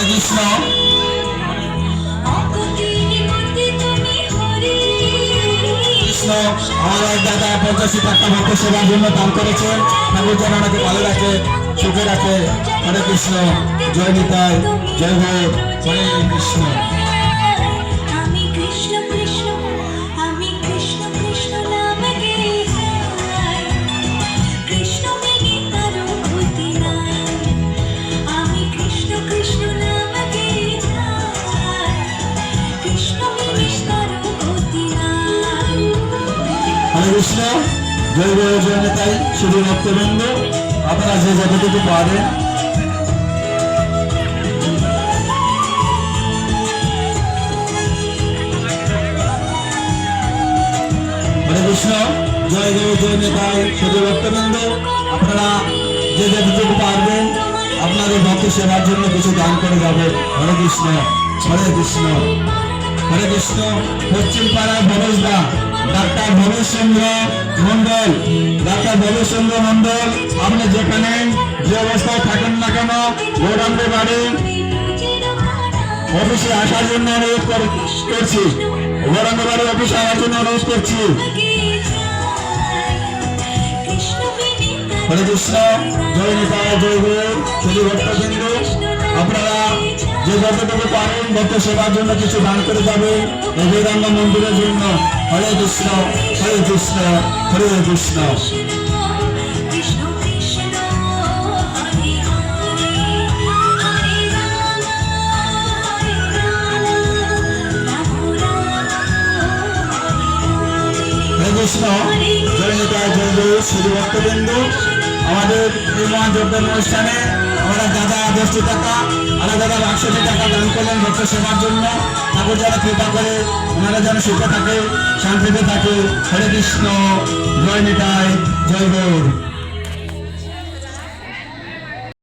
কৃষ্ণ। কৃষ্ণ আমাদের দাদা 85 টাকা ভক্ত সেবার জন্য দান করেছেন। ঠাকুর যেন ওনাকে ভালো রাখে, সুখে রাখে। হরে কৃষ্ণ, জয় নিতাই, জয় গৌর, হরে কৃষ্ণ। হরে কৃষ্ণ, জয় গৌর, জয় নিতাই। শুধু ভক্তবৃন্দ আপনারা যে যতটুকু পারেন হরে কৃষ্ণ, জয় গৌর, জয় নিতাই। শুধু ভক্তবৃন্দ আপনারা যে যতটুকু পারবেন আপনাদের ভক্ত সেবার জন্য কিছু দান করে যাবেন। হরে কৃষ্ণ, হরে কৃষ্ণ, হরে কৃষ্ণ। পশ্চিম পাড়ার ভবেশ দা, ডাক্তার ভবেশ চন্দ্র মন্ডল, ডাক্তার ভবেশ চন্দ্র মন্ডল, আপনি যেখানে যে অবস্থায় থাকেন না কেন গৌরাঙ্গের বাড়ি অফিসে আসার জন্য অনুরোধ করছি। গৌরাঙ্গ বাড়ি অফিসে আসার জন্য অনুরোধ করছি। হরে কৃষ্ণ, জয় নিতাই, জয় গৌর। শুধু ভক্তবৃন্দ আপনারা যে যতটুকু পারেন ভক্ত সেবার জন্য কিছু দান করে যাবেন এই গৌরাঙ্গ মন্দিরের জন্য। হরে কৃষ্ণ, হরে কৃষ্ণ, হরে কৃষ্ণ। হরে কৃষ্ণ, জয় নিতাই, জয় গৌর। শুধু ভক্তবৃন্দ আমাদের এই মহাযজ্ঞের অনুষ্ঠানে আমরা দাদা 10 টাকা, আমরা দাদা 62 টাকা দান করলেন ভক্ত সেবার জন্য। ঠাকুর যারা কৃপা করে ওনারা যেন সুখে থাকে, শান্তিতে থাকে। হরে কৃষ্ণ, জয় নিতাই, জয় গৌর।